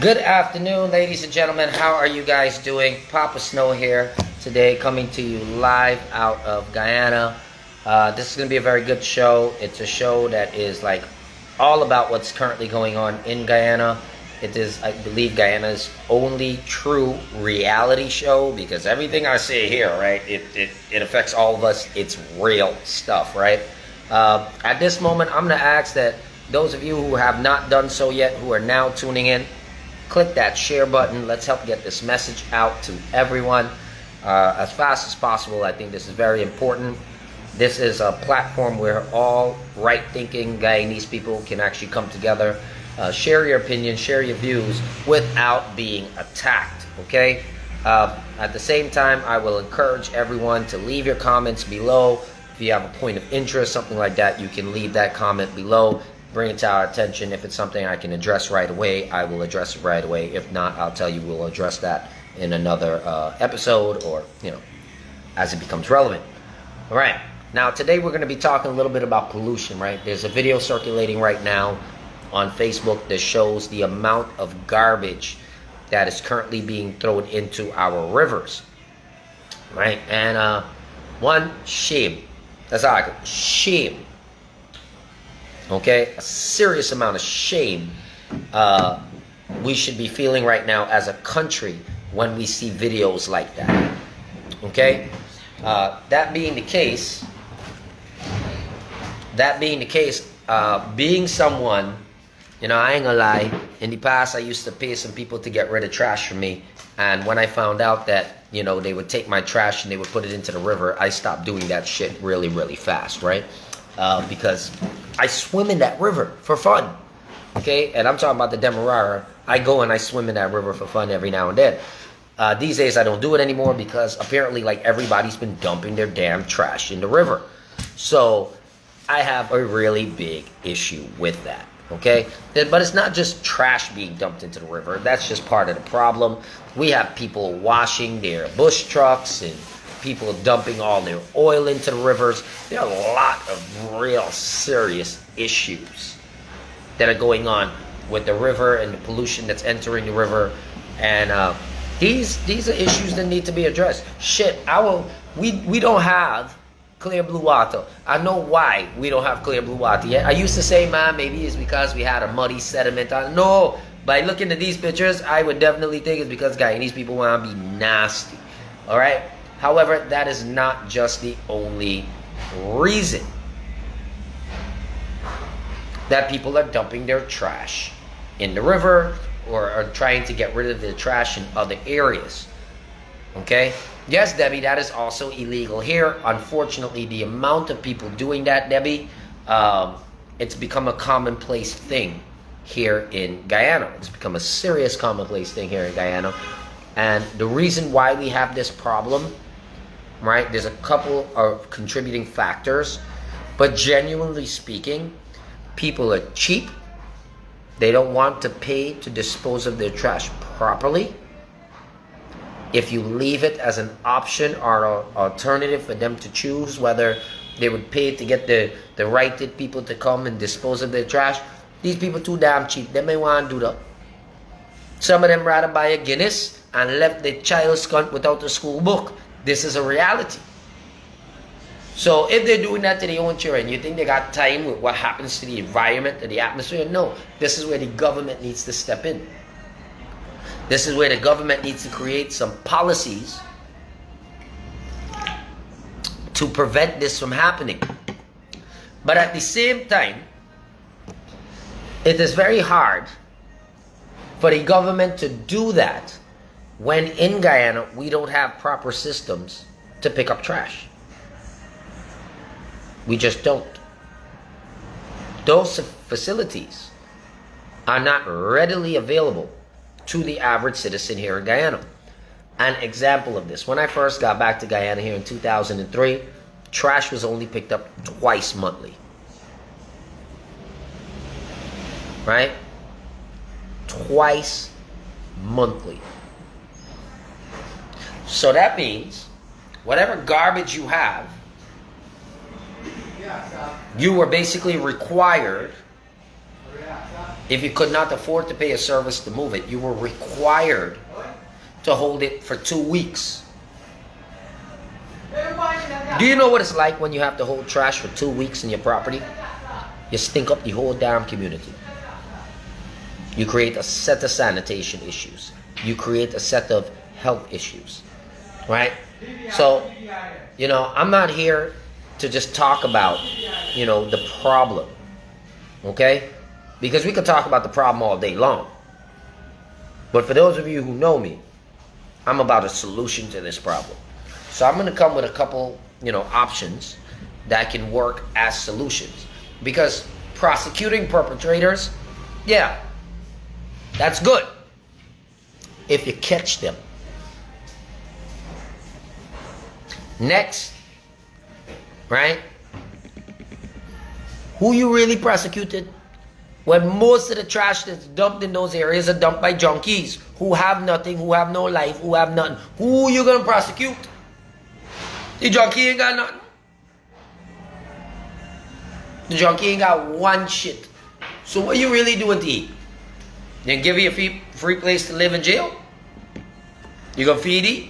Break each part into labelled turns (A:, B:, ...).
A: Good afternoon, ladies and gentlemen. How are you guys doing? Papa Snow here today, coming to you live out of Guyana. This is going to be a very good show. It's a show that is like all about what's currently going on in Guyana. It is, I believe, Guyana's only true reality show because everything I say here, right, it affects all of us. It's real stuff, right? At this moment, I'm going to ask that those of you who have not done so yet, who are now tuning in, click that share button. Let's help get this message out to everyone as fast as possible. I think this is very important. This is a platform where all right-thinking Guyanese people can actually come together, share your opinions, share your views without being attacked, okay? At the same time, I will encourage everyone to leave your comments below. If you have a point of interest, something like that, you can leave that comment below. Bring it to our attention. If it's something I can address right away, I will address it right away. If not, I'll tell you we'll address that in another episode or, as it becomes relevant. All right. Now, today we're going to be talking a little bit about pollution, right? There's a video circulating right now on Facebook that shows the amount of garbage that is currently being thrown into our rivers, right? And one, shame. That's how I go. Shame. Okay, a serious amount of shame we should be feeling right now as a country when we see videos like that. Okay, that being the case, being someone, I ain't gonna lie, in the past I used to pay some people to get rid of trash for me, and when I found out that they would take my trash and they would put it into the river, I stopped doing that shit really, really fast, right? Because I swim in that river for fun, okay? And I'm talking about the Demerara. I go and I swim in that river for fun every now and then. These days I don't do it anymore because apparently like everybody's been dumping their damn trash in the river. So I have a really big issue with that, okay? But it's not just trash being dumped into the river. That's just part of the problem. We have people washing their bush trucks and people dumping all their oil into the rivers. There are a lot of real serious issues that are going on with the river and the pollution that's entering the river. And these are issues that need to be addressed. Shit, we don't have clear blue water. I know why we don't have clear blue water yet. I used to say, man, maybe it's because we had a muddy sediment. No, by looking at these pictures, I would definitely think it's because Guyanese people want to be nasty. All right? However, that is not just the only reason that people are dumping their trash in the river or are trying to get rid of their trash in other areas. Okay? Yes, Debbie, that is also illegal here. Unfortunately, the amount of people doing that, Debbie, it's become a commonplace thing here in Guyana. It's become a serious commonplace thing here in Guyana. And the reason why we have this problem, right, there's a couple of contributing factors, but genuinely speaking, people are cheap. They don't want to pay to dispose of their trash properly. If you leave it as an option or an alternative for them to choose whether they would pay to get the righted people to come and dispose of their trash, these people too damn cheap. They may want to do that. Some of them rather buy a Guinness and left their child skunt without a school book. This is a reality. So if they're doing that to their own children, you think they got time with what happens to the environment, to the atmosphere? No. This is where the government needs to step in. This is where the government needs to create some policies to prevent this from happening. But at the same time, it is very hard for the government to do that when in Guyana we don't have proper systems to pick up trash. We just don't. Those facilities are not readily available to the average citizen here in Guyana. An example of this, when I first got back to Guyana here in 2003, trash was only picked up twice monthly. Right? Twice monthly. So that means whatever garbage you have, you were basically required If you could not afford to pay a service to move it, you were required to hold it for 2 weeks. Do you know what it's like when you have to hold trash for 2 weeks in your property? You stink up the whole damn community. You create a set of sanitation issues. You create a set of health issues. Right? So, I'm not here to just talk about, the problem. Okay? Because we could talk about the problem all day long. But for those of you who know me, I'm about a solution to this problem. So I'm going to come with a couple, options that can work as solutions. Because prosecuting perpetrators, yeah, that's good if you catch them. Next, right? Who you really prosecuted? When most of the trash that's dumped in those areas are dumped by junkies who have nothing, who have no life, who have nothing. Who you gonna prosecute? The junkie ain't got nothing. The junkie ain't got one shit. So what you really doing to eat? Then give you a free place to live in jail? You gonna feed it?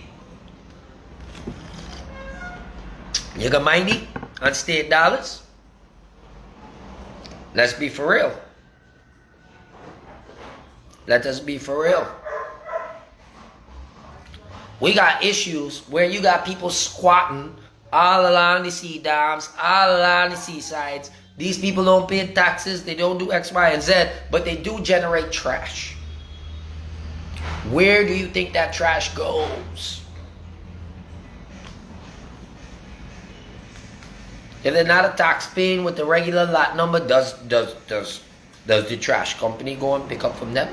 A: You gonna mind it on state dollars? Let's be for real. Let us be for real. We got issues where you got people squatting all along the sea dams, all along the seasides. These people don't pay taxes, they don't do X, Y, and Z, but they do generate trash. Where do you think that trash goes? If they're not a tax paying with the regular lot number, does the trash company go and pick up from them?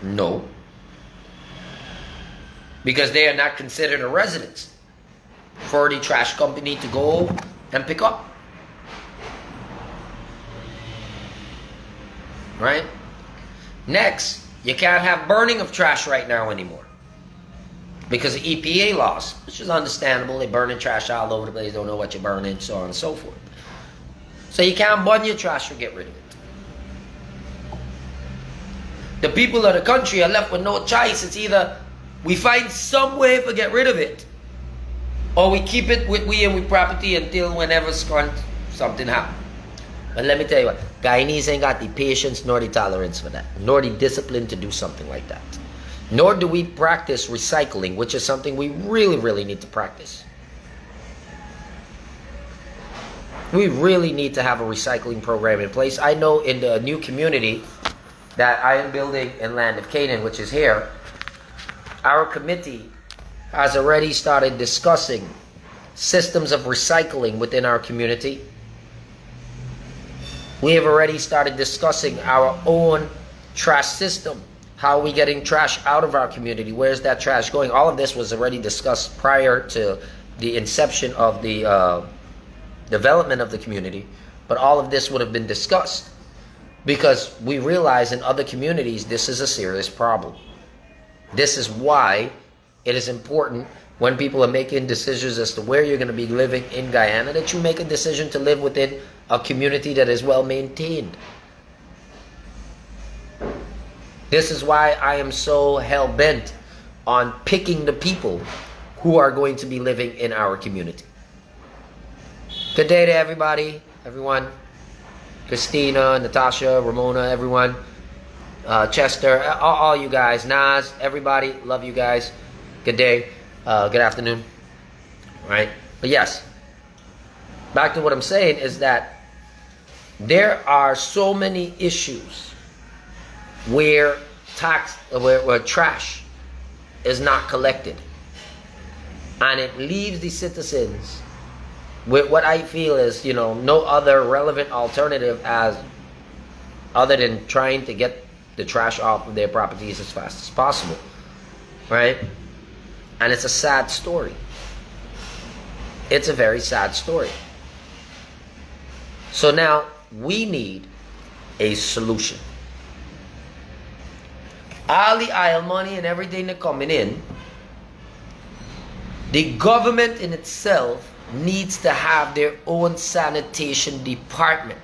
A: No. Because they are not considered a resident for the trash company to go and pick up. Right? Next, you can't have burning of trash right now anymore. Because of EPA laws, which is understandable. They're burning trash all over the place, don't know what you're burning, so on and so forth. So you can't burn your trash or get rid of it. The people of the country are left with no choice. It's either we find some way to get rid of it, or we keep it with we and we property until whenever something happens. But let me tell you what, Guyanese ain't got the patience nor the tolerance for that, nor the discipline to do something like that. Nor do we practice recycling, which is something we really, really need to practice. We really need to have a recycling program in place. I know in the new community that I am building in Land of Canaan, which is here, our committee has already started discussing systems of recycling within our community. We have already started discussing our own trash system. How are we getting trash out of our community? Where's that trash going? All of this was already discussed prior to the inception of the development of the community. But all of this would have been discussed because we realize in other communities this is a serious problem. This is why it is important when people are making decisions as to where you're going to be living in Guyana that you make a decision to live within a community that is well maintained. This is why I am so hell-bent on picking the people who are going to be living in our community. Good day to everyone. Christina, Natasha, Ramona, everyone. Chester, all you guys. Nas, everybody. Love you guys. Good day. Good afternoon. All right. But yes, back to what I'm saying is that there are so many issues where trash is not collected, and it leaves the citizens with what I feel is, no other relevant alternative other than trying to get the trash off of their properties as fast as possible, right? And it's a sad story. It's a very sad story. So now we need a solution. All the oil money and everything that's coming in, the government in itself needs to have their own sanitation department.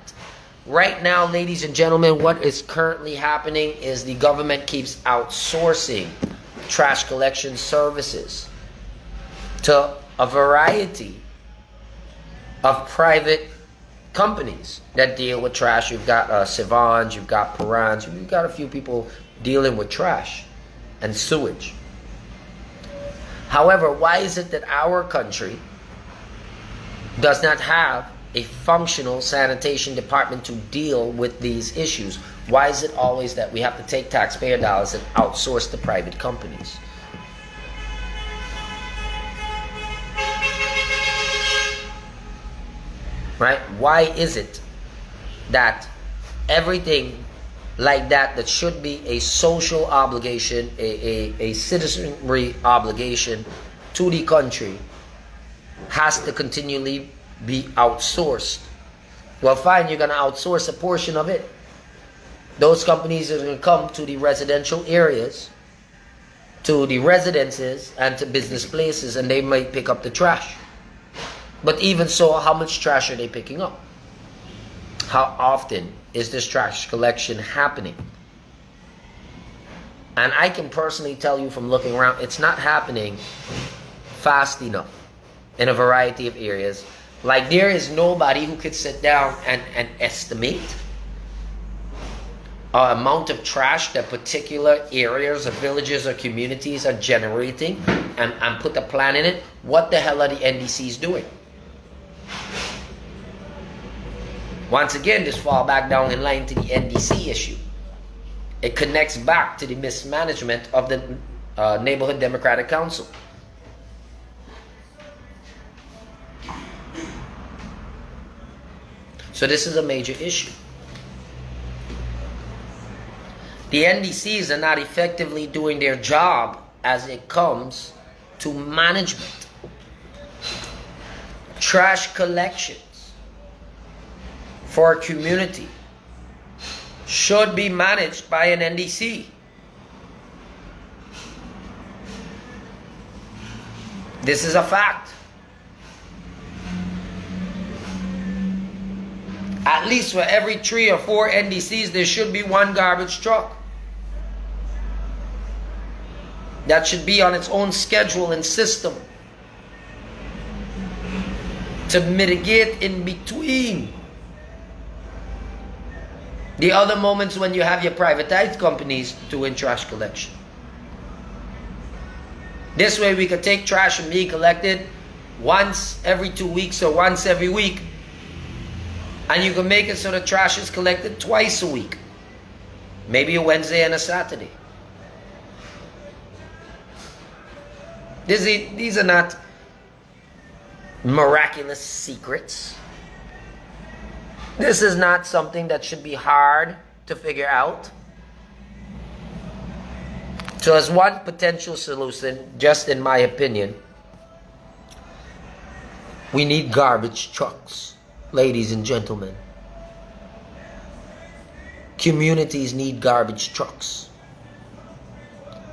A: Right now, ladies and gentlemen, what is currently happening is the government keeps outsourcing trash collection services to a variety of private companies that deal with trash. You've got Savans, you've got Perans, you've got a few people dealing with trash and sewage. However, why is it that our country does not have a functional sanitation department to deal with these issues? Why is it always that we have to take taxpayer dollars and outsource to private companies? Right? Why is it that everything like that should be a social obligation, a citizenry obligation to the country, has to continually be outsourced? Well, fine, you're going to outsource a portion of it. Those companies are going to come to the residential areas, to the residences, and to business places, and they might pick up the trash. But even so, how much trash are they picking up? How often is this trash collection happening? And I can personally tell you from looking around, it's not happening fast enough in a variety of areas. Like, there is nobody who could sit down and estimate the amount of trash that particular areas or villages or communities are generating and put a plan in it. What the hell are the NDCs doing? Once again, this fall back down in line to the NDC issue. It connects back to the mismanagement of the Neighborhood Democratic Council. So this is a major issue. The NDCs are not effectively doing their job as it comes to management. Trash collections for a community should be managed by an NDC. This is a fact. At least for every 3 or 4 NDCs, there should be one garbage truck. That should be on its own schedule and system to mitigate in between the other moments when you have your privatized companies doing trash collection. This way we could take trash and be collected once every 2 weeks or once every week. And you can make it so the trash is collected twice a week. Maybe a Wednesday and a Saturday. These are not miraculous secrets. This is not something that should be hard to figure out. So as one potential solution, just in my opinion, we need garbage trucks, ladies and gentlemen. Communities need garbage trucks.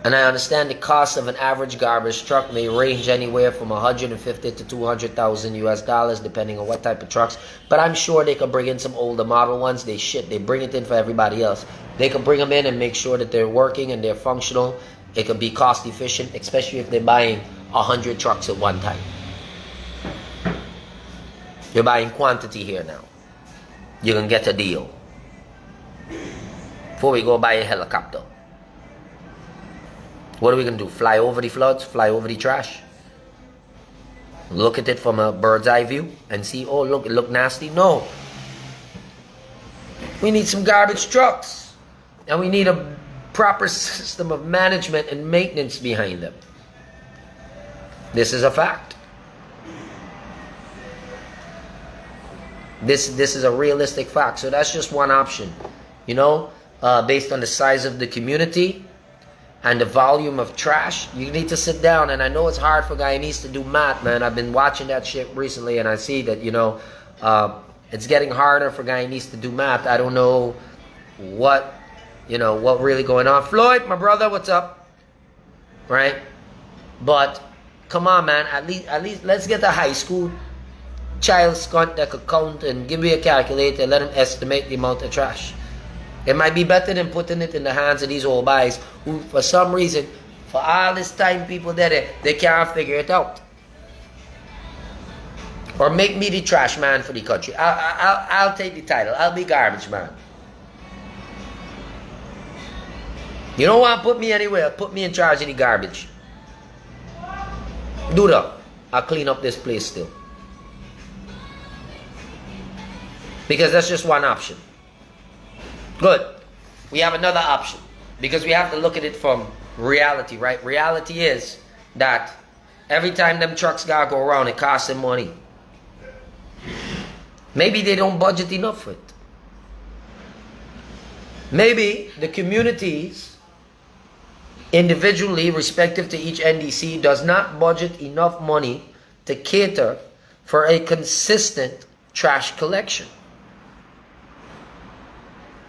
A: And I understand the cost of an average garbage truck may range anywhere from 150 to 200,000 US dollars, depending on what type of trucks. But I'm sure they could bring in some older model ones. They bring it in for everybody else. They could bring them in and make sure that they're working and they're functional. It could be cost efficient, especially if they're buying 100 trucks at one time. You're buying quantity here now. You can get a deal. Before we go buy a helicopter. What are we going to do? Fly over the floods? Fly over the trash? Look at it from a bird's eye view and see, oh, look, it look nasty? No. We need some garbage trucks. And we need a proper system of management and maintenance behind them. This is a fact. This is a realistic fact. So that's just one option. You know, based on the size of the community and the volume of trash, you need to sit down. And I know it's hard for Guyanese to do math, man. I've been watching that shit recently, and I see that, you know, it's getting harder for Guyanese to do math. I don't know what really going on. Floyd, my brother, what's up? Right? But come on, man. At least let's get the high school child skunt that could count and give me a calculator and let them estimate the amount of trash. It might be better than putting it in the hands of these old guys who, for some reason, for all this time people there, they can't figure it out. Or make me the trash man for the country. I'll take the title. I'll be garbage man. You don't want to put me anywhere. Put me in charge of the garbage. Do that. I'll clean up this place still. Because that's just one option. Good. We have another option. Because we have to look at it from reality, right? Reality is that every time them trucks gotta go around, it costs them money. Maybe they don't budget enough for it. Maybe the communities, individually, respective to each NDC, does not budget enough money to cater for a consistent trash collection.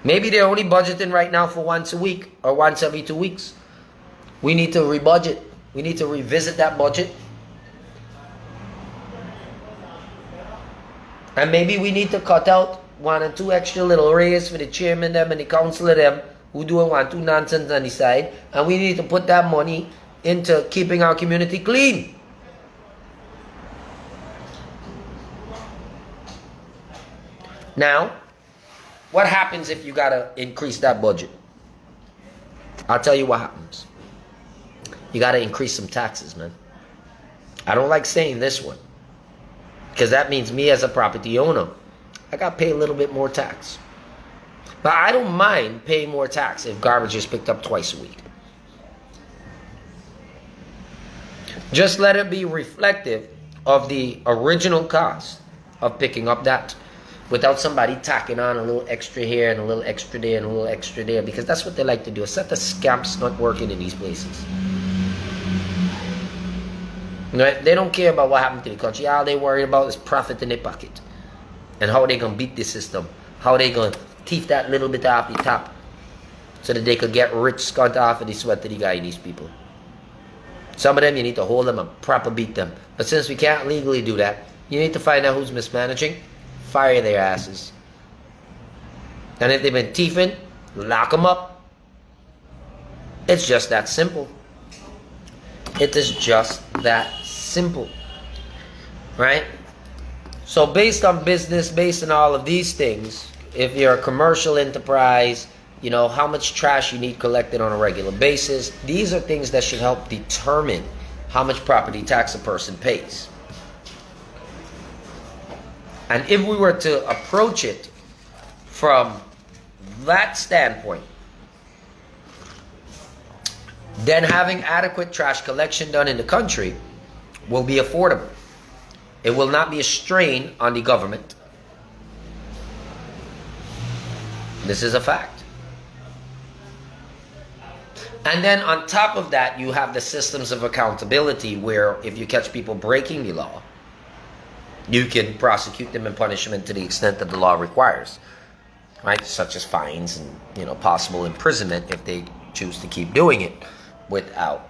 A: Maybe they're only budgeting right now for once a week or once every 2 weeks. We need to rebudget. We need to revisit that budget. And maybe we need to cut out 1 or 2 extra little raise for the chairman them and the councillor them who doing 1 or 2 nonsense on the side. And we need to put that money into keeping our community clean. Now, what happens if you gotta increase that budget? I'll tell you what happens. You gotta increase some taxes, man. I don't like saying this one, because that means me as a property owner, I gotta pay a little bit more tax. But I don't mind paying more tax if garbage is picked up twice a week. Just let it be reflective of the original cost of picking up that, without somebody tacking on a little extra here and a little extra there and a little extra there, because that's what they like to do. It's not the scamps not working in these places. Right? They don't care about what happened to the country. All they worry about is profit in their pocket. And how they going to beat the system. How they going to thief that little bit off the top so that they could get rich scunt off of the sweat of the Guyanese people. Some of them you need to hold them and proper beat them. But since we can't legally do that, you need to find out who's mismanaging. Fire their asses. And if they've been thieving, lock them up. It's just that simple. It is just that simple. Right? So based on business, based on all of these things, if you're a commercial enterprise, you know, how much trash you need collected on a regular basis, these are things that should help determine how much property tax a person pays. And if we were to approach it from that standpoint, then having adequate trash collection done in the country will be affordable. It will not be a strain on the government. This is a fact. And then on top of that, you have the systems of accountability where if you catch people breaking the law, you can prosecute them and punish them to the extent that the law requires, right? Such as fines and, you know, possible imprisonment if they choose to keep doing it without,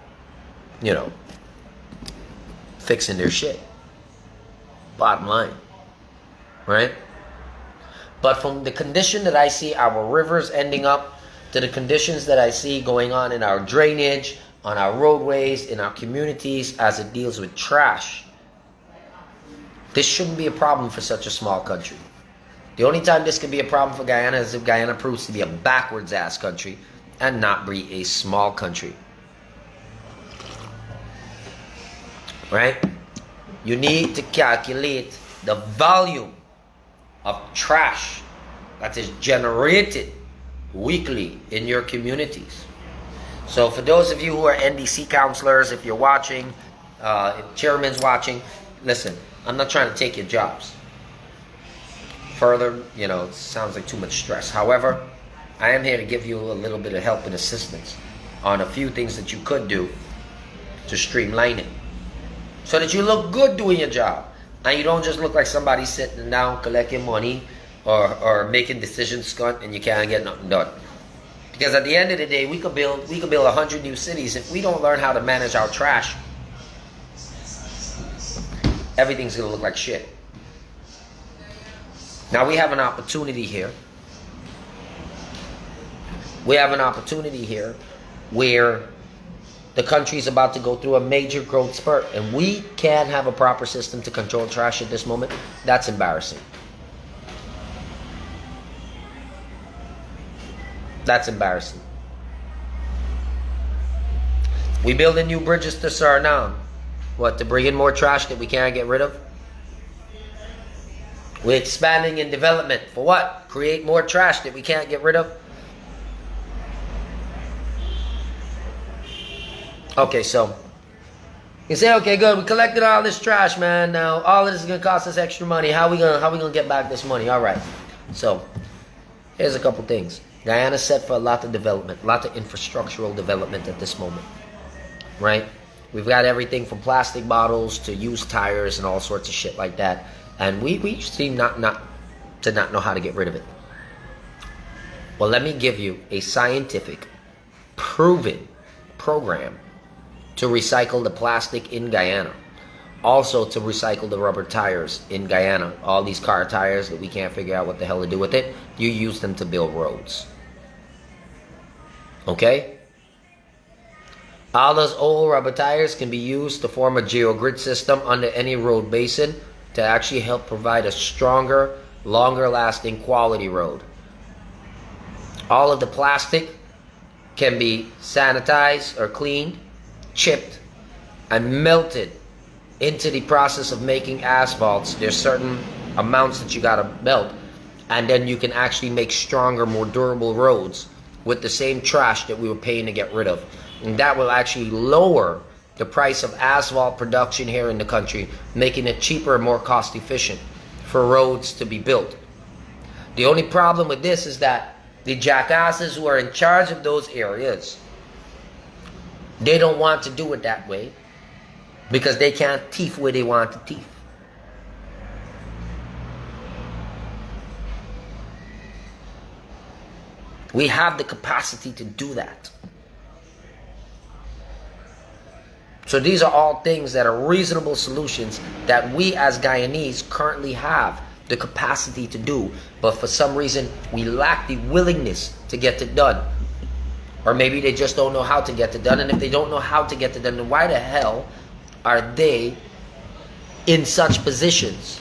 A: you know, fixing their shit. Bottom line, right? But from the condition that I see our rivers ending up to the conditions that I see going on in our drainage, on our roadways, in our communities as it deals with trash, this shouldn't be a problem for such a small country. The only time this could be a problem for Guyana is if Guyana proves to be a backwards ass country and not be a small country. Right? You need to calculate the volume of trash that is generated weekly in your communities. So for those of you who are NDC counselors, if you're watching, if chairman's watching, listen, I'm not trying to take your jobs. Further, you know, it sounds like too much stress. However, I am here to give you a little bit of help and assistance on a few things that you could do to streamline it, so that you look good doing your job and you don't just look like somebody sitting down collecting money or making decisions, scunt, and you can't get nothing done. Because at the end of the day, we could build 100 new cities. If we don't learn how to manage our trash, everything's gonna look like shit. Now we have an opportunity here. We have an opportunity here where the country is about to go through a major growth spurt, and we can't have a proper system to control trash at this moment. That's embarrassing. That's embarrassing. We building new bridges to Suriname. What, to bring in more trash that we can't get rid of? We're expanding in development. For what? Create more trash that we can't get rid of? Okay, so you say, okay, good, we collected all this trash, man. Now all of this is gonna cost us extra money. How we gonna get back this money? All right. So here's a couple things. Guyana's set for a lot of development, a lot of infrastructural development at this moment. Right? We've got everything from plastic bottles to used tires and all sorts of shit like that. And we seem not know how to get rid of it. Well, let me give you a scientific, proven program to recycle the plastic in Guyana. Also to recycle the rubber tires in Guyana. All these car tires that we can't figure out what the hell to do with it, you use them to build roads. Okay? All those old rubber tires can be used to form a geogrid system under any road basin to actually help provide a stronger, longer lasting quality road. All of the plastic can be sanitized or cleaned, chipped, and melted into the process of making asphalts. There's certain amounts that you gotta melt, and then you can actually make stronger, more durable roads with the same trash that we were paying to get rid of. And that will actually lower the price of asphalt production here in the country, making it cheaper and more cost efficient for roads to be built. The only problem with this is that the jackasses who are in charge of those areas, they don't want to do it that way because they can't thief where they want to thief. We have the capacity to do that. So these are all things that are reasonable solutions that we as Guyanese currently have the capacity to do, but for some reason we lack the willingness to get it done. Or maybe they just don't know how to get it done, and if they don't know how to get it done, then why the hell are they in such positions?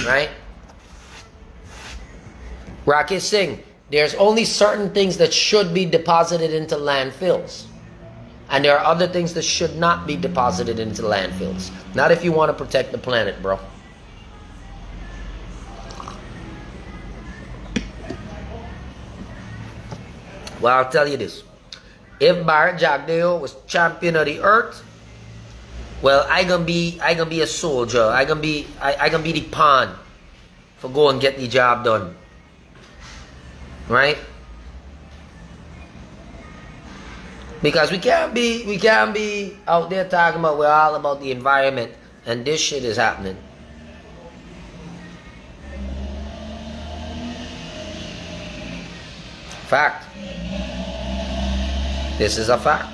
A: Right? Rakesh Singh, there's only certain things that should be deposited into landfills. And there are other things that should not be deposited into landfills. Not if you want to protect the planet, bro. Well, I'll tell you this. If Barrett Jagdeo was champion of the earth, well, I gonna be a soldier. I gonna be the pawn for go and get the job done. Right? Because we can't be out there talking about we're all about the environment and this shit is happening. Fact. This is a fact.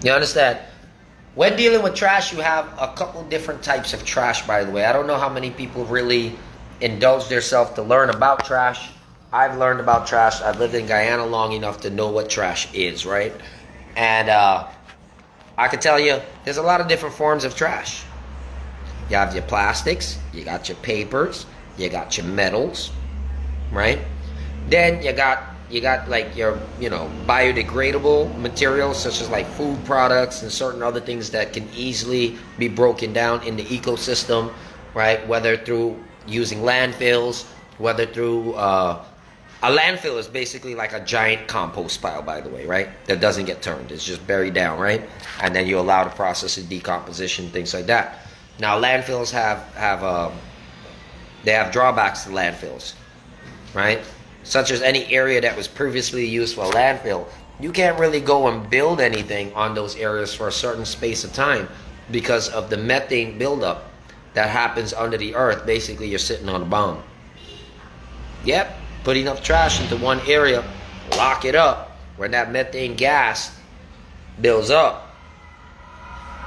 A: You understand? When dealing with trash, you have a couple different types of trash, by the way. I don't know how many people really indulge themselves to learn about trash. I've learned about trash. I've lived in Guyana long enough to know what trash is, right? And I can tell you, there's a lot of different forms of trash. You have your plastics, you got your papers, you got your metals, right? Then you got like your, biodegradable materials such as like food products and certain other things that can easily be broken down in the ecosystem, right? Whether through using landfills, whether through a landfill is basically like a giant compost pile, by the way, right? That doesn't get turned. It's just buried down, right? And then you allow the process of decomposition, things like that. Now, landfills have drawbacks to landfills, right? Such as any area that was previously used for a landfill. You can't really go and build anything on those areas for a certain space of time because of the methane buildup that happens under the earth. Basically, you're sitting on a bomb. Yep. Put enough trash into one area, lock it up, where that methane gas builds up.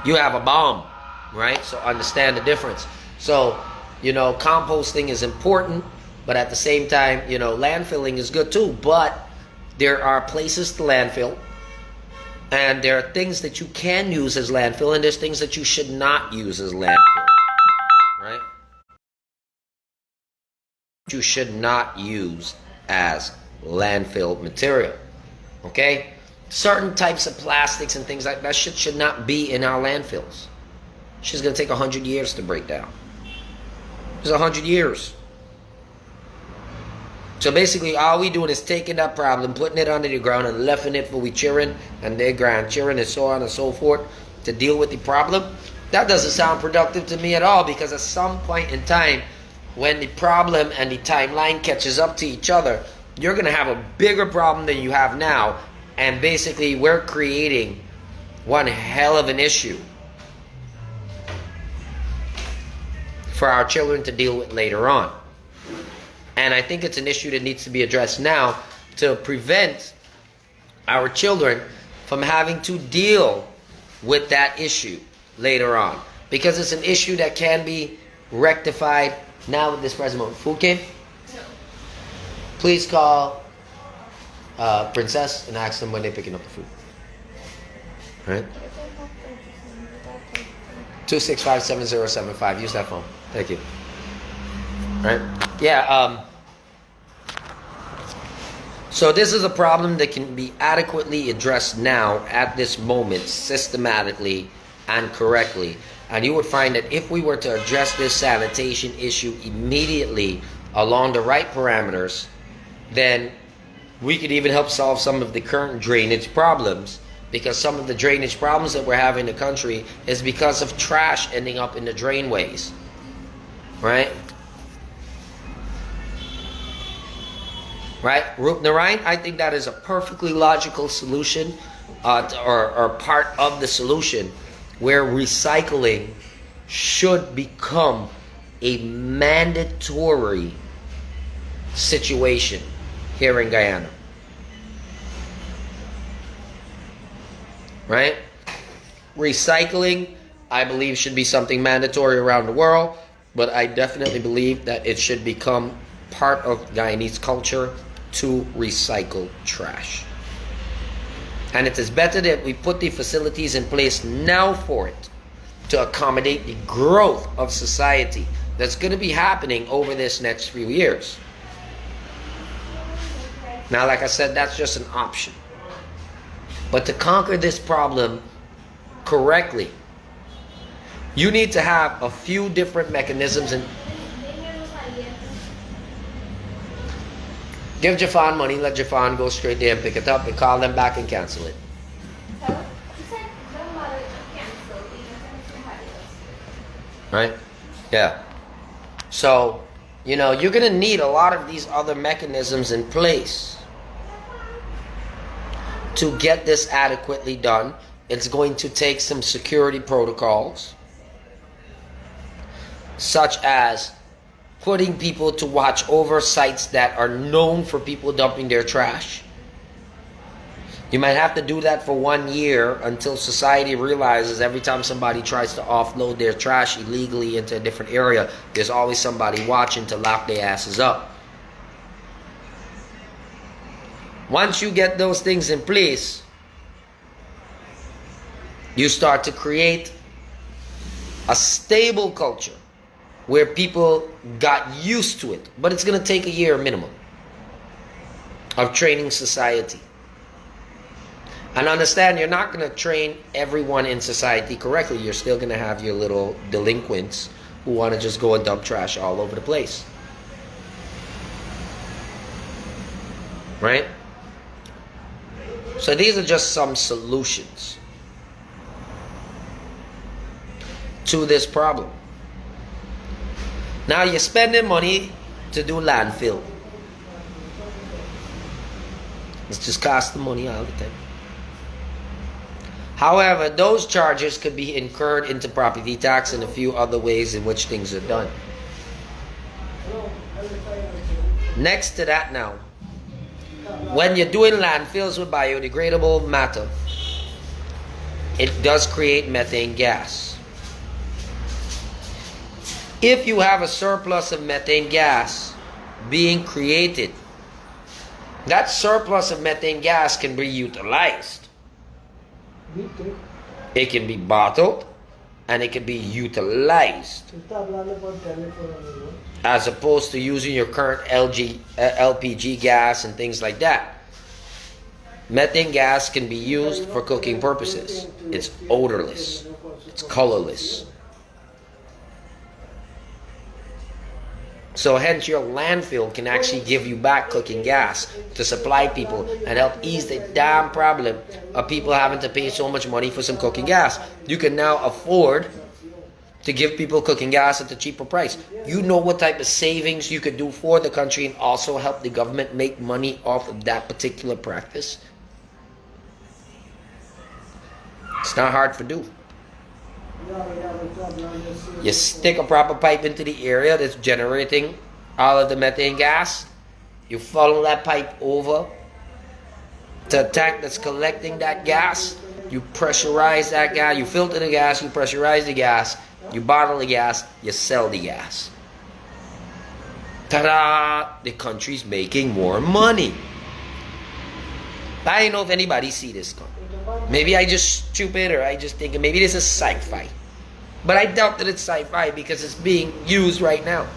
A: You have a bomb. right? So understand the difference. So, composting is important, but at the same time, landfilling is good too. But there are places to landfill, and there are things that you can use as landfill, and there's things that you should not use as landfill, right? You should not use as landfill material, okay? Certain types of plastics and things like that should not be in our landfills. Shit's gonna take 100 years to break down. It's 100 years. So basically, all we doing is taking that problem, putting it under the ground, and left it for we children and their grandchildren and so on and so forth to deal with the problem. That doesn't sound productive to me at all, because at some point in time, when the problem and the timeline catches up to each other, you're going to have a bigger problem than you have now. And basically, we're creating one hell of an issue for our children to deal with later on. And I think it's an issue that needs to be addressed now to prevent our children from having to deal with that issue later on. Because it's an issue that can be rectified now with this present moment. Food came? No. Please call Princess and ask them when they're picking up the food. All right? 265-7075. Use that phone. Thank you. All right? Yeah, so this is a problem that can be adequately addressed now at this moment, systematically and correctly. And you would find that if we were to address this sanitation issue immediately along the right parameters, then we could even help solve some of the current drainage problems, because some of the drainage problems that we're having in the country is because of trash ending up in the drainways, right? Right? Narayan, I think that is a perfectly logical solution, or part of the solution, where recycling should become a mandatory situation here in Guyana. Right? Recycling, I believe, should be something mandatory around the world, but I definitely believe that it should become part of Guyanese culture to recycle trash. And it is better that we put the facilities in place now for it, to accommodate the growth of society that's going to be happening over this next few years. Now, like I said, that's just an option. But to conquer this problem correctly, you need to have a few different mechanisms. And give Jafan money, let Jafan go straight there and pick it up, and call them back and cancel it. Right? Yeah. So, you're going to need a lot of these other mechanisms in place to get this adequately done. It's going to take some security protocols, such as putting people to watch over sites that are known for people dumping their trash. You might have to do that for 1 year until society realizes every time somebody tries to offload their trash illegally into a different area, there's always somebody watching to lock their asses up. Once you get those things in place, you start to create a stable culture where people got used to it. But it's going to take a year minimum of training society. And understand, you're not going to train everyone in society correctly. You're still going to have your little delinquents who want to just go and dump trash all over the place. Right? So these are just some solutions to this problem. Now you're spending money to do landfill. It's just costing money all the time. However, those charges could be incurred into property tax and a few other ways in which things are done. Next to that now, when you're doing landfills with biodegradable matter, it does create methane gas. If you have a surplus of methane gas being created, that surplus of methane gas can be utilized. It can be bottled and it can be utilized, as opposed to using your current LPG gas and things like that. Methane gas can be used for cooking purposes. It's odorless. It's colorless. So hence your landfill can actually give you back cooking gas to supply people and help ease the damn problem of people having to pay so much money for some cooking gas. You can now afford to give people cooking gas at a cheaper price. You know what type of savings you could do for the country and also help the government make money off of that particular practice. It's not hard to do. You stick a proper pipe into the area that's generating all of the methane gas. You follow that pipe over to a tank that's collecting that gas. You pressurize that gas. You filter the gas. You pressurize the gas. You bottle the gas. You sell the gas. Ta-da! The country's making more money. I don't know if anybody see this coming. Maybe I just stupid, or I just think maybe this is sci-fi. But I doubt that it's sci-fi because it's being used right now.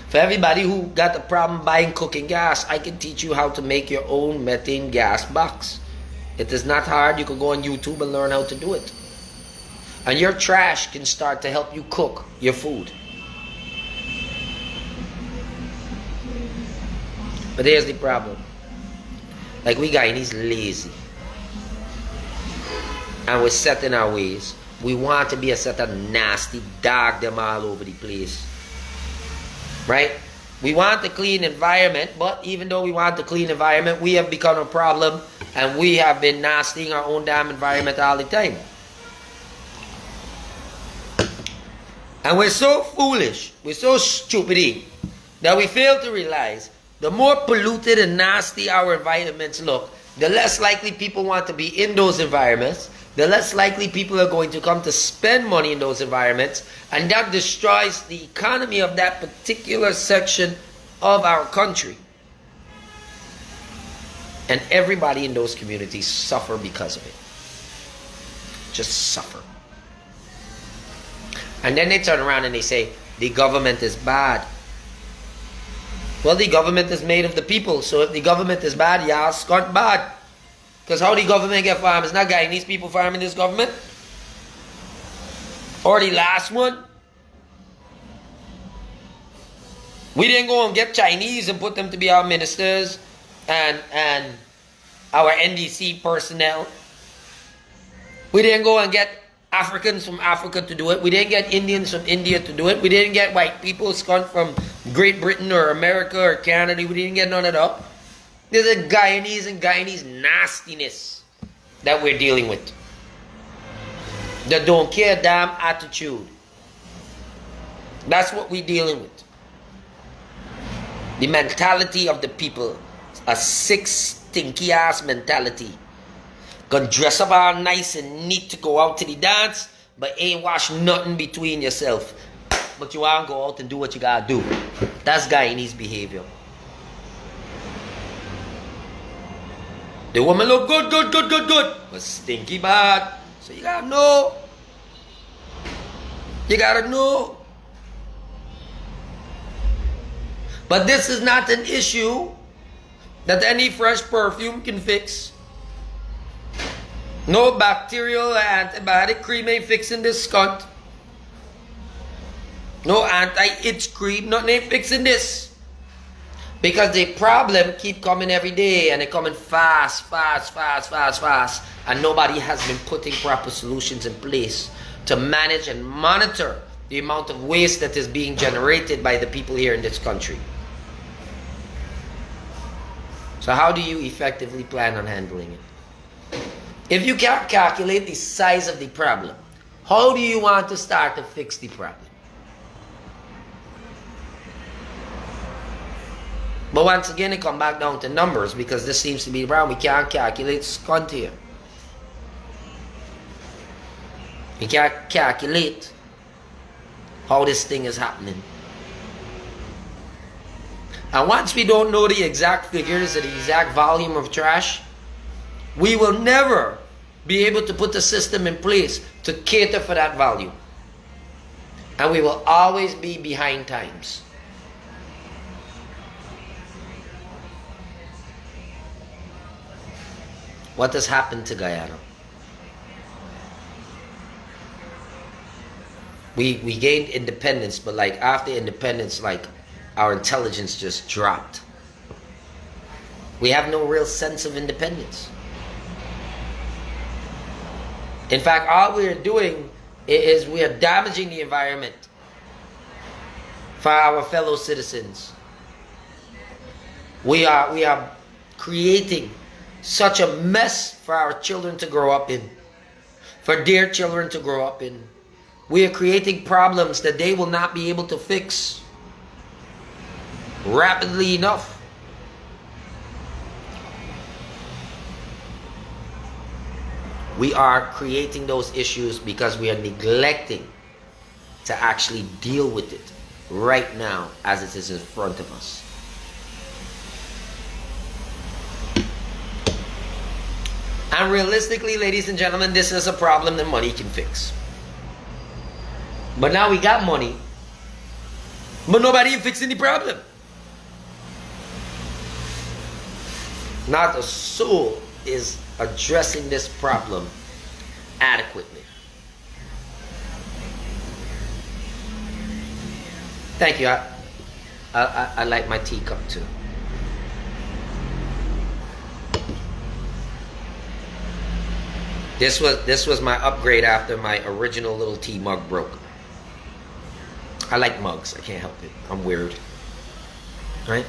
A: For everybody who got a problem buying cooking gas, I can teach you how to make your own methane gas box. It is not hard. You can go on YouTube and learn how to do it. And your trash can start to help you cook your food. But here's the problem. Like, we Guyanese lazy. And we're set in our ways. We want to be a set of nasty dog them all over the place. Right? We want the clean environment, but even though we want the clean environment, we have become a problem and we have been nastying our own damn environment all the time. And we're so foolish, we're so stupid that we fail to realize the more polluted and nasty our environments look, the less likely people want to be in those environments, the less likely people are going to come to spend money in those environments, and that destroys the economy of that particular section of our country. And everybody in those communities suffer because of it. Just suffer. And then they turn around and they say, the government is bad. Well, the government is made of the people. So if the government is bad, y'all scot bad. Because how the government get farmed? It's not Guyanese people farming this government. Or the last one. We didn't go and get Chinese and put them to be our ministers and our NDC personnel. We didn't go and get Africans from Africa to do it. We didn't get Indians from India to do it. We didn't get white people scum from Great Britain or America or Canada. We didn't get none of that. There's a Guyanese and Guyanese nastiness that we're dealing with. The don't care damn attitude. That's what we're dealing with. The mentality of the people. A sick, stinky ass mentality. Gonna dress up all nice and neat to go out to the dance, but ain't wash nothing between yourself. But you wanna go out and do what you gotta do. That's Guyanese behavior. The woman look good, but stinky bad. So you gotta know. You gotta know. But this is not an issue that any fresh perfume can fix. No bacterial antibiotic cream ain't fixing this scunt. No anti-itch cream, nothing ain't fixing this. Because the problem keep coming every day and it coming fast. And nobody has been putting proper solutions in place to manage and monitor the amount of waste that is being generated by the people here in this country. So how do you effectively plan on handling it? If you can't calculate the size of the problem, how do you want to start to fix the problem? But once again, it comes back down to numbers because this seems to be the problem. We can't calculate scunt here. You can't calculate how this thing is happening. And once we don't know the exact figures or the exact volume of trash, we will never be able to put the system in place to cater for that volume. And we will always be behind times. What has happened to Guyana? We gained independence, but like after independence, like our intelligence just dropped. We have no real sense of independence. In fact, all we are doing is we are damaging the environment for our fellow citizens. We are creating such a mess for our children to grow up in, for their children to grow up in. We are creating problems that they will not be able to fix rapidly enough. We are creating those issues because we are neglecting to actually deal with it right now as it is in front of us. And realistically, ladies and gentlemen, this is a problem that money can fix. But now we got money, but nobody fixing the problem. Not a soul is addressing this problem adequately. Thank you. I like my teacup too. This was my upgrade after my original little tea mug broke. I like mugs. I can't help it. I'm weird. Right?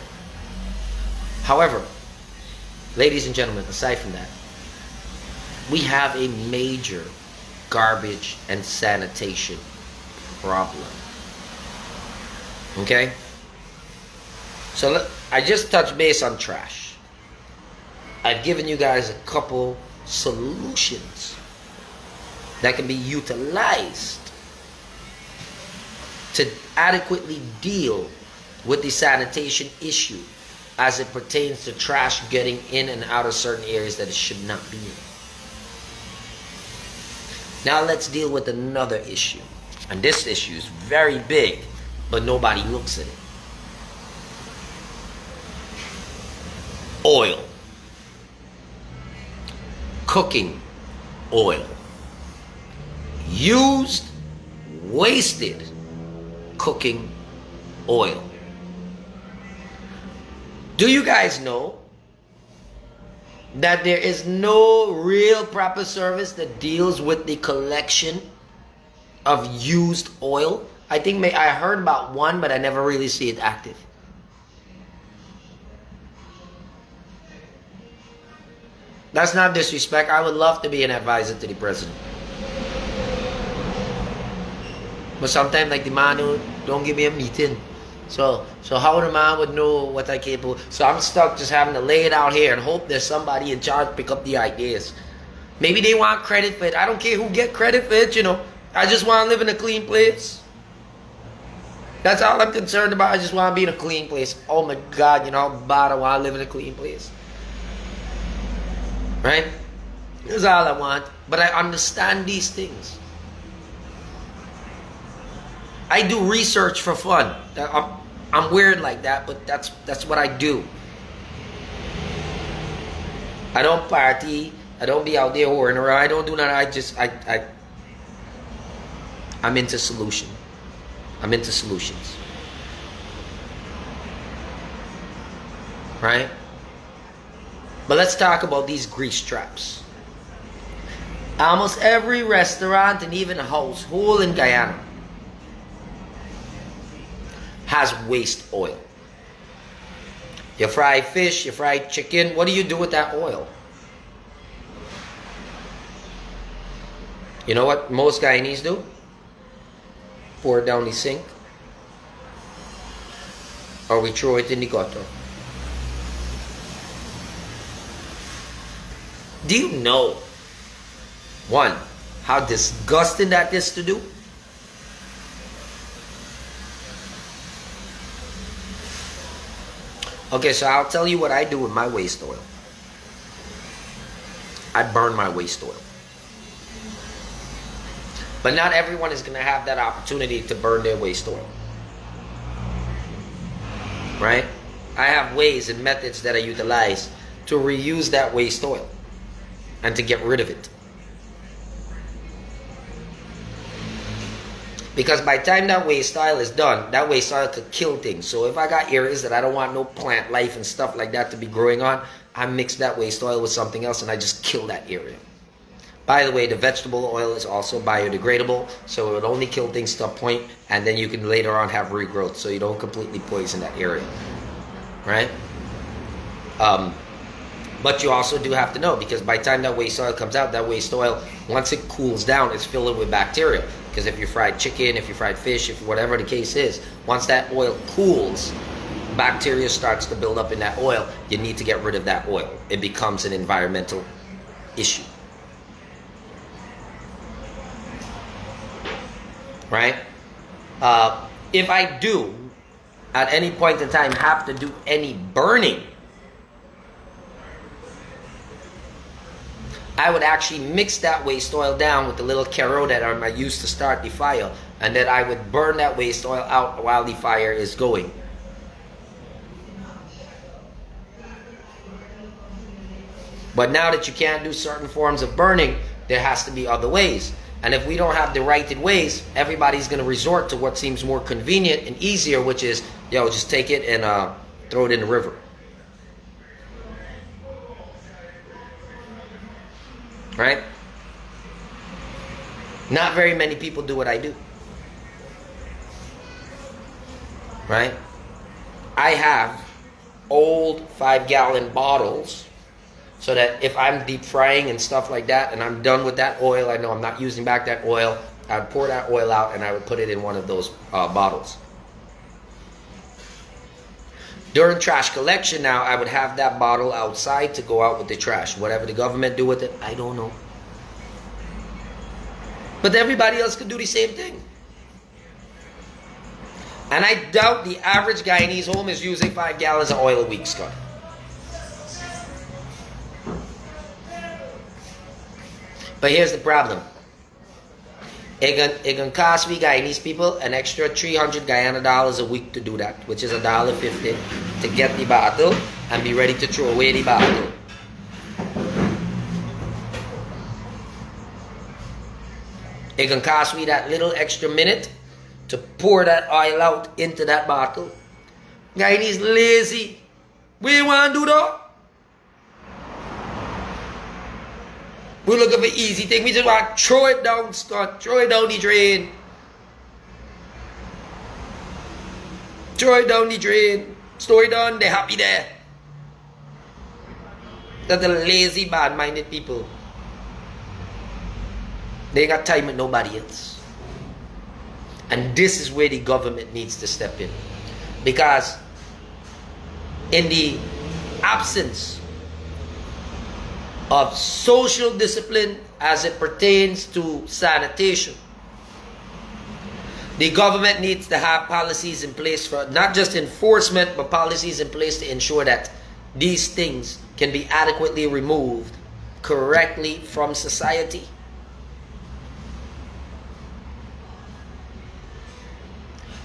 A: However, ladies and gentlemen, aside from that, we have a major garbage and sanitation problem. Okay? So I just touched base on trash. I've given you guys a couple solutions that can be utilized to adequately deal with the sanitation issue as it pertains to trash getting in and out of certain areas that it should not be in. Now let's deal with another issue. And this issue is very big, but nobody looks at it. Oil. Cooking oil. Used, wasted cooking oil. Do you guys know that there is no real proper service that deals with the collection of used oil? I think I heard about one, but I never really see it active. That's not disrespect. I would love to be an advisor to the president. But sometimes, like, the man don't give me a meeting. So how the man would know what I capable? So I'm stuck just having to lay it out here and hope there's somebody in charge to pick up the ideas. Maybe they want credit for it. I don't care who get credit for it, you know. I just want to live in a clean place. That's all I'm concerned about. I just want to be in a clean place. Oh my God, you know how bad I want to live in a clean place. Right? That's all I want. But I understand these things. I do research for fun. I'm weird like that, but that's what I do. I don't party. I don't be out there whoring around. I don't do nothing. I'm into solution. I'm into solutions. Right? But let's talk about these grease traps. Almost every restaurant and even household in Guyana has waste oil. You fry fish, you fry chicken. What do you do with that oil? You know what most Guyanese do? Pour it down the sink. Or we throw it in the gutter. Do you know? One, how disgusting that is to do? Okay, so I'll tell you what I do with my waste oil. I burn my waste oil. But not everyone is going to have that opportunity to burn their waste oil. Right? I have ways and methods that I utilize to reuse that waste oil and to get rid of it. Because by the time that waste oil is done, that waste oil could kill things. So if I got areas that I don't want no plant life and stuff like that to be growing on, I mix that waste oil with something else and I just kill that area. By the way, the vegetable oil is also biodegradable, so it will only kill things to a point, and then you can later on have regrowth, so you don't completely poison that area. Right? But you also do have to know, because by the time that waste oil comes out, that waste oil, once it cools down, it's filled with bacteria. Because if you fried chicken, if you fried fish, if whatever the case is, once that oil cools, bacteria starts to build up in that oil. You need to get rid of that oil. It becomes an environmental issue. Right? If I do, at any point in time, have to do any burning, I would actually mix that waste oil down with the little kero that I used to start the fire, and then I would burn that waste oil out while the fire is going. But now that you can't do certain forms of burning, there has to be other ways. And if we don't have the right ways, everybody's going to resort to what seems more convenient and easier, which is, yo, just take it and throw it in the river. Right? Not very many people do what I do. Right? I have old 5-gallon bottles, so that if I'm deep frying and stuff like that, and I'm done with that oil, I know I'm not using back that oil, I would pour that oil out and I would put it in one of those bottles. During trash collection now, I would have that bottle outside to go out with the trash. Whatever the government do with it, I don't know. But everybody else could do the same thing. And I doubt the average Guyanese home is using 5 gallons of oil a week, Scott. But here's the problem. It can cost we Guyanese people an extra 300 Guyana dollars a week to do that, which is $1.50 to get the bottle and be ready to throw away the bottle. It can cost me that little extra minute to pour that oil out into that bottle. Guyanese lazy. We want to do that. We're looking for easy thing. We just want to throw it down, Scott. Throw it down the drain. Throw it down the drain. Story done. They're happy there. That's the lazy, bad-minded people. They ain't got time with nobody else. And this is where the government needs to step in. Because in the absence of social discipline as it pertains to sanitation, the government needs to have policies in place for not just enforcement, but policies in place to ensure that these things can be adequately removed correctly from society.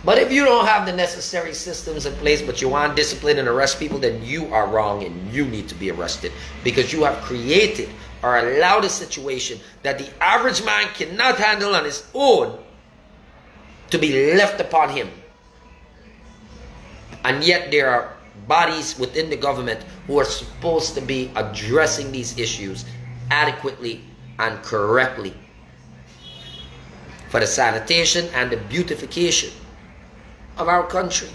A: But if you don't have the necessary systems in place, but you want discipline and arrest people, then you are wrong and you need to be arrested. Because you have created or allowed a situation that the average man cannot handle on his own to be left upon him. And yet there are bodies within the government who are supposed to be addressing these issues adequately and correctly for the sanitation and the beautification of our country.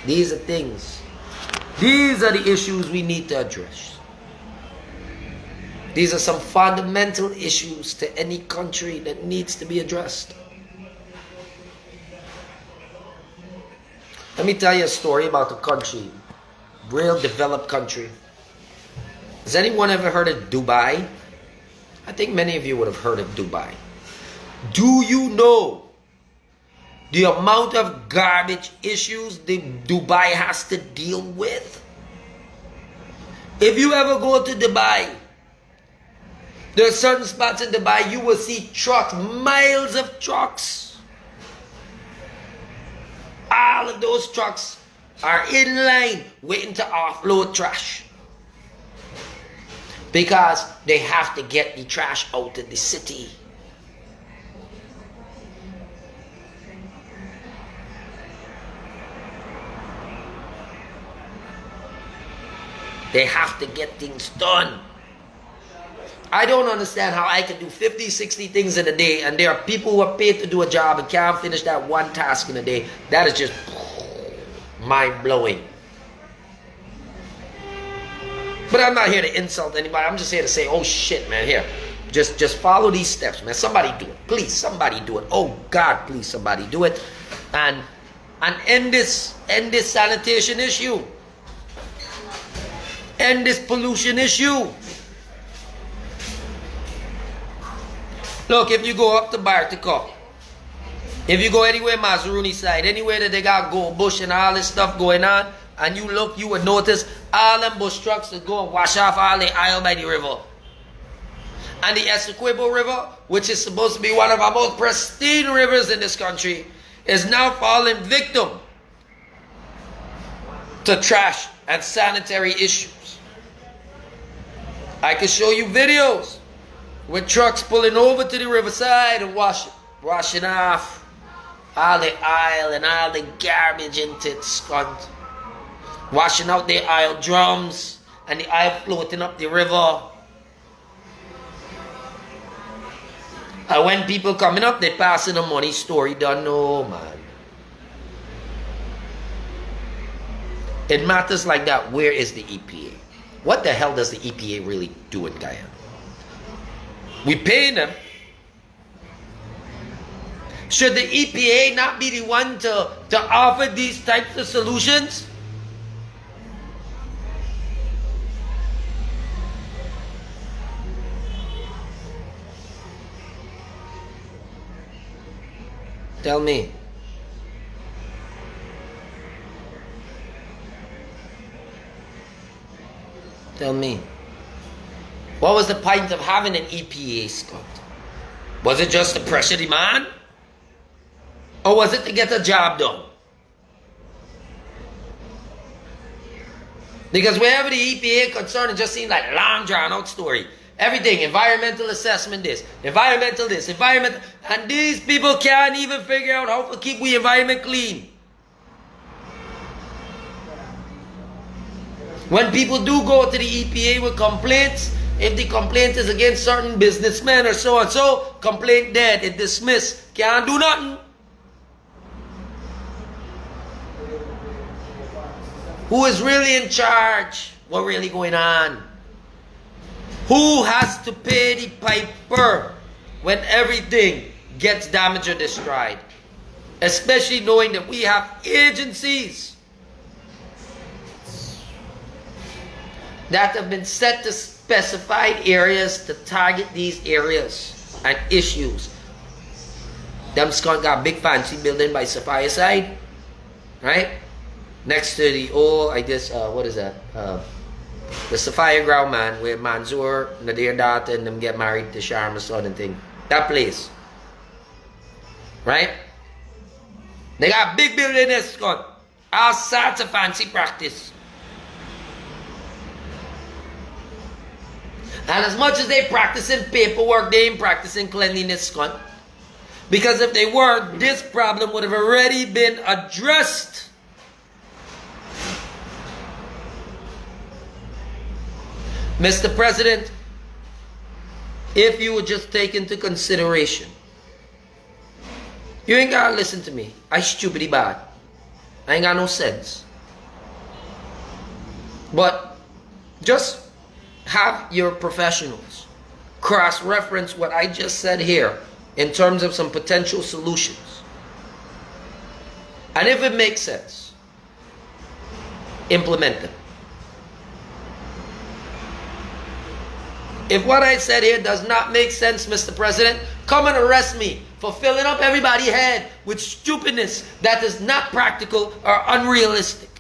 A: These are things. These are the issues we need to address. These are some fundamental issues to any country that needs to be addressed. Let me tell you a story about a country real developed country. Has anyone ever heard of Dubai? I think many of you would have heard of Dubai. Do you know the amount of garbage issues Dubai has to deal with? If you ever go to Dubai, there are certain spots in Dubai you will see trucks, miles of trucks. All of those trucks are in line waiting to offload trash. Because they have to get the trash out of the city. They have to get things done. I don't understand how I can do 50, 60 things in a day, and there are people who are paid to do a job and can't finish that one task in a day. That is just mind-blowing. But I'm not here to insult anybody. I'm just here to say, oh shit, man, here. Just follow these steps, man. Somebody do it. Please, somebody do it. Oh God, please, somebody do it. And end this sanitation issue. End this pollution issue. Look, if you go up to Bartica, if you go anywhere Mazaruni side, anywhere that they got Gold Bush and all this stuff going on, and you look, you would notice all them bush trucks that go and wash off all the aisle by the river. And the Essequibo River, which is supposed to be one of our most pristine rivers in this country, is now falling victim to trash and sanitary issues. I can show you videos with trucks pulling over to the riverside and washing off all the aisle and all the garbage into its front. Washing out the aisle drums and the aisle floating up the river. And when people coming up, they passing the money story. Don't know, man. It matters like that. Where is the EPA? What the hell does the EPA really do in Guyana? We pay them. Should the EPA not be the one to offer these types of solutions? Tell me. Tell me. What was the point of having an EPA, Scott? Was it just to pressure demand? Or was it to get a job done? Because wherever the EPA concerned, it just seemed like a long drawn out story. Everything, environmental assessment this, environmental, and these people can't even figure out how to keep the environment clean. When people do go to the EPA with complaints, if the complaint is against certain businessmen or so and so, complaint dead, it dismissed, can't do nothing. Who is really in charge? What really going on? Who has to pay the piper when everything gets damaged or destroyed? Especially knowing that we have agencies that have been set to specified areas to target these areas and issues. Them skunk got a big fancy building by Sophia side, right? Next to the old, I guess, what is that? The Sophia ground, man, where Mansour, Nadir daughter, and them get married to Sharma's son and thing. That place. Right? They got a big building there, Scott. All sorts of fancy practice. And as much as they practicing paperwork, they ain't practicing cleanliness, Scott. Because if they were, this problem would have already been addressed. Mr. President, if you would just take into consideration, you ain't gotta listen to me. I stupidly bad. I ain't got no sense. But just have your professionals cross-reference what I just said here in terms of some potential solutions. And if it makes sense, implement them. If what I said here does not make sense, Mr. President, come and arrest me for filling up everybody's head with stupidness that is not practical or unrealistic.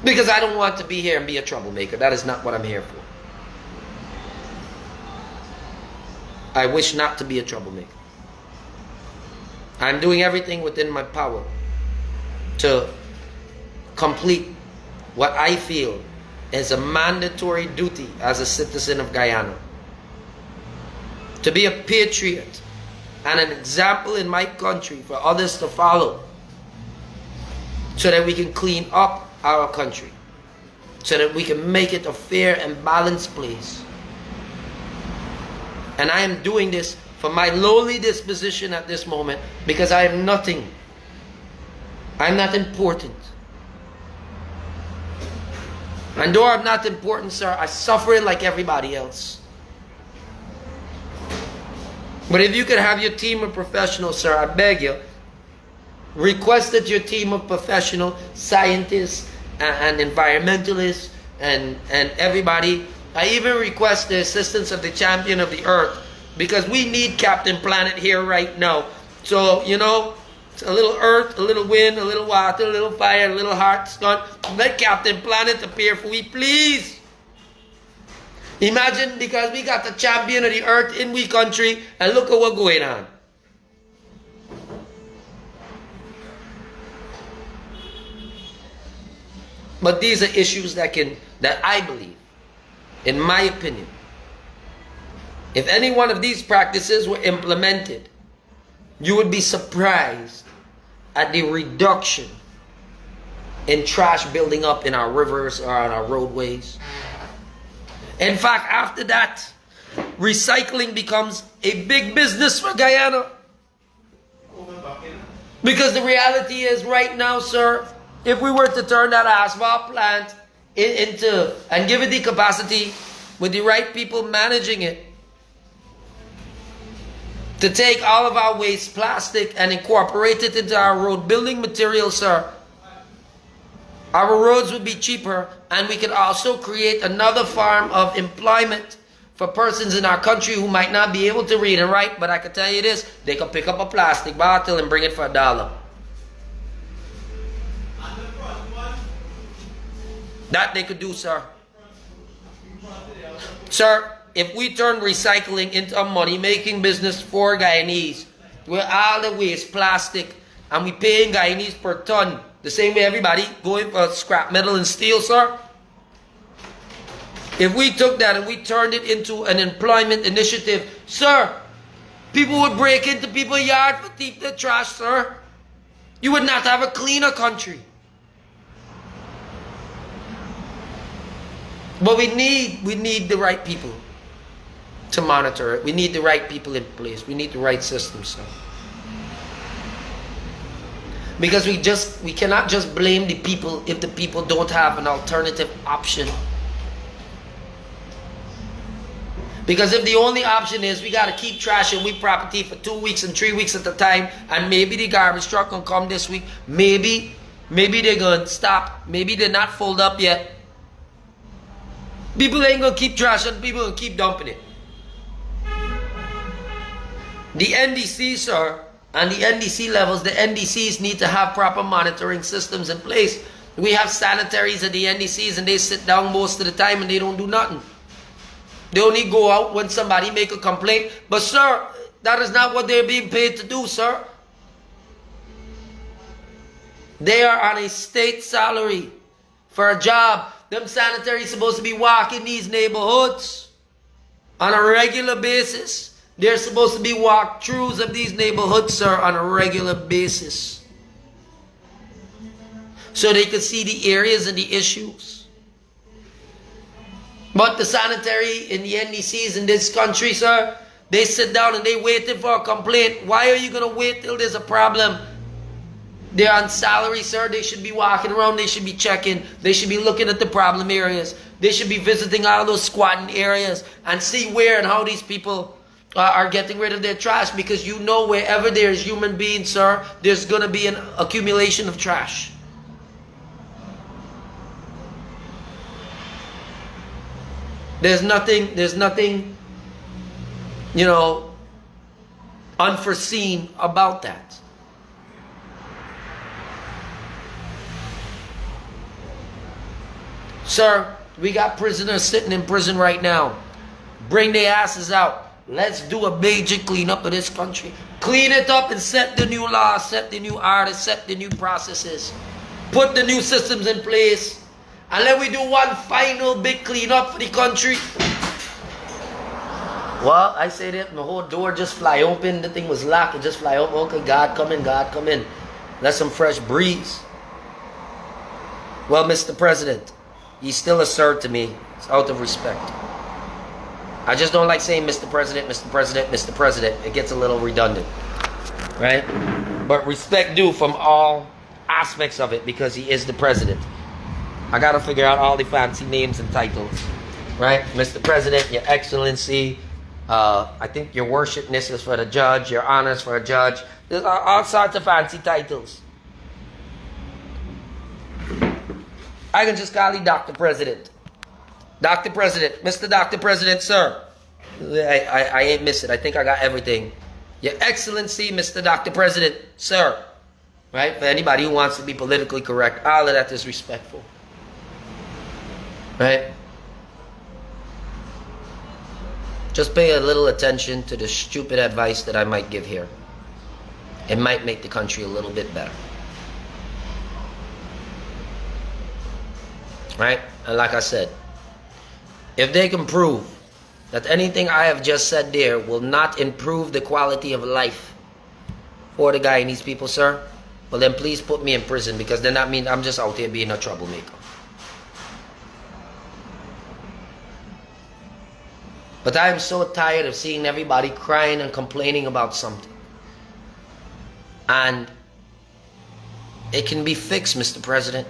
A: Because I don't want to be here and be a troublemaker. That is not what I'm here for. I wish not to be a troublemaker. I'm doing everything within my power to complete what I feel is a mandatory duty as a citizen of Guyana. To be a patriot and an example in my country for others to follow, so that we can clean up our country, so that we can make it a fair and balanced place. And I am doing this for my lowly disposition at this moment, because I am nothing. I'm not important. And though I'm not important, sir, I suffer it like everybody else. But if you could have your team of professionals, sir, I beg you, request that your team of professional scientists and environmentalists and everybody, I even request the assistance of the champion of the earth, because we need Captain Planet here right now. So, you know, a little earth, a little wind, a little water, a little fire, a little heart, sun. Let Captain Planet appear for we, please. Imagine, because we got the champion of the earth in we country, and look at what's going on. But these are issues that I believe, in my opinion, if any one of these practices were implemented, you would be surprised at the reduction in trash building up in our rivers or on our roadways. In fact, after that, recycling becomes a big business for Guyana. Because the reality is right now, sir, if we were to turn that asphalt plant into and give it the capacity with the right people managing it, to take all of our waste plastic and incorporate it into our road building material, sir, our roads would be cheaper, and we could also create another form of employment for persons in our country who might not be able to read and write, but I can tell you this, they can pick up a plastic bottle and bring it for $1. That they could do, sir. Sir, if we turn recycling into a money-making business for Guyanese, where all the waste plastic, and we paying Guyanese per ton, the same way everybody going for scrap metal and steel, sir. If we took that and we turned it into an employment initiative, sir, people would break into people's yard for thief their trash, sir. You would not have a cleaner country. But we need the right people to monitor it. We need the right people in place. We need the right system, sir. Because we cannot just blame the people if the people don't have an alternative option. Because if the only option is we got to keep trashing we property for 2 weeks and 3 weeks at a time, and maybe the garbage truck can come this week, maybe they're going to stop, maybe they're not full up yet. People ain't going to keep trashing, people going to keep dumping it. The NDC, sir, and the NDC levels, the NDCs need to have proper monitoring systems in place. We have sanitaries at the NDCs and they sit down most of the time and they don't do nothing. They only go out when somebody make a complaint. But sir, that is not what they're being paid to do, sir. They are on a state salary for a job. Them sanitaries supposed to be walking these neighborhoods on a regular basis. They're supposed to be walkthroughs of these neighborhoods, sir, on a regular basis. So they could see the areas and the issues. But the sanitary in the NDCs in this country, sir, they sit down and they waiting for a complaint. Why are you going to wait till there's a problem? They're on salary, sir. They should be walking around. They should be checking. They should be looking at the problem areas. They should be visiting all those squatting areas and see where and how these people are getting rid of their trash. Because you know wherever there's human beings, sir, there's going to be an accumulation of trash. There's nothing, you know, unforeseen about that. Sir, we got prisoners sitting in prison right now. Bring their asses out. Let's do a major cleanup of this country. Clean it up and set the new laws, set the new orders, set the new processes. Put the new systems in place. And let we do one final big cleanup for the country. Well, I say that, the whole door just fly open. The thing was locked. It just fly open. Okay, God come in, God come in. Let some fresh breeze. Well, Mr. President, he's still a sir to me. It's out of respect. I just don't like saying Mr. President, Mr. President, Mr. President. It gets a little redundant, right? But respect due from all aspects of it because he is the president. I got to figure out all the fancy names and titles, right? Mr. President, Your Excellency, I think Your Worshipness is for the judge, Your Honors for a judge. There's all sorts of fancy titles. I can just call you Dr. President. Dr. President, Mr. Dr. President, sir. I ain't miss it. I think I got everything. Your Excellency, Mr. Dr. President, sir. Right? For anybody who wants to be politically correct, all of that is respectful. Right? Just pay a little attention to the stupid advice that I might give here. It might make the country a little bit better. Right? And like I said, if they can prove that anything I have just said there will not improve the quality of life for the Guyanese people, sir, well then please put me in prison because then that means I'm just out here being a troublemaker. But I am so tired of seeing everybody crying and complaining about something. And it can be fixed, Mr. President.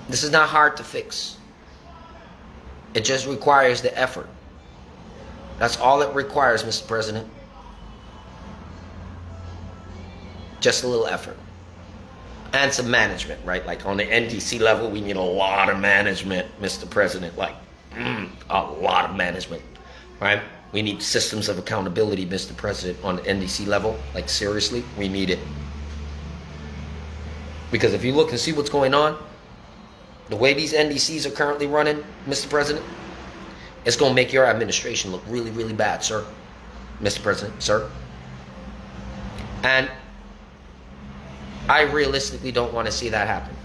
A: This is not hard to fix. It just requires the effort. That's all it requires, Mr. President. Just a little effort. And some management, right? Like on the NDC level, we need a lot of management, Mr. President. Like, a lot of management, right? We need systems of accountability, Mr. President, on the NDC level. Like, seriously, we need it. Because if you look and see what's going on, the way these NDCs are currently running, Mr. President, it's going to make your administration look really, really bad, sir. Mr. President, sir. And I realistically don't want to see that happen.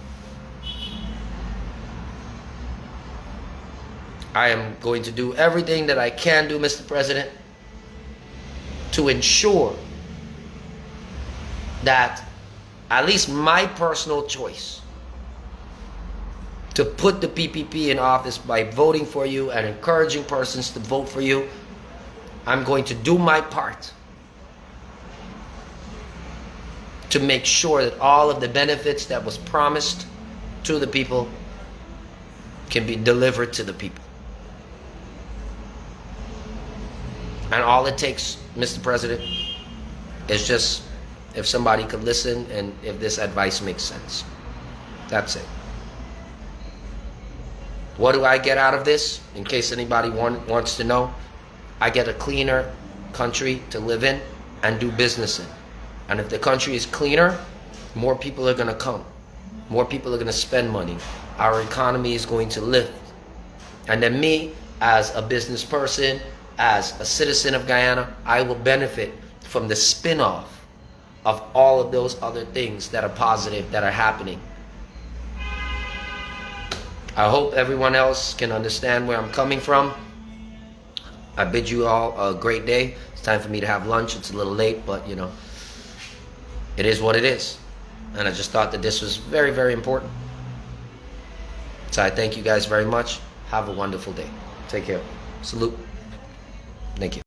A: I am going to do everything that I can do, Mr. President, to ensure that at least my personal choice to put the PPP in office by voting for you and encouraging persons to vote for you, I'm going to do my part to make sure that all of the benefits that was promised to the people can be delivered to the people. And all it takes, Mr. President, is just if somebody could listen and if this advice makes sense. That's it. What do I get out of this? In case anybody wants to know, I get a cleaner country to live in and do business in. And if the country is cleaner, more people are going to come. More people are going to spend money. Our economy is going to lift. And then me, as a business person, as a citizen of Guyana, I will benefit from the spin-off of all of those other things that are positive, that are happening. I hope everyone else can understand where I'm coming from. I bid you all a great day. It's time for me to have lunch. It's a little late, but you know, it is what it is. And I just thought that this was very, very important. So I thank you guys very much. Have a wonderful day. Take care. Salute. Thank you.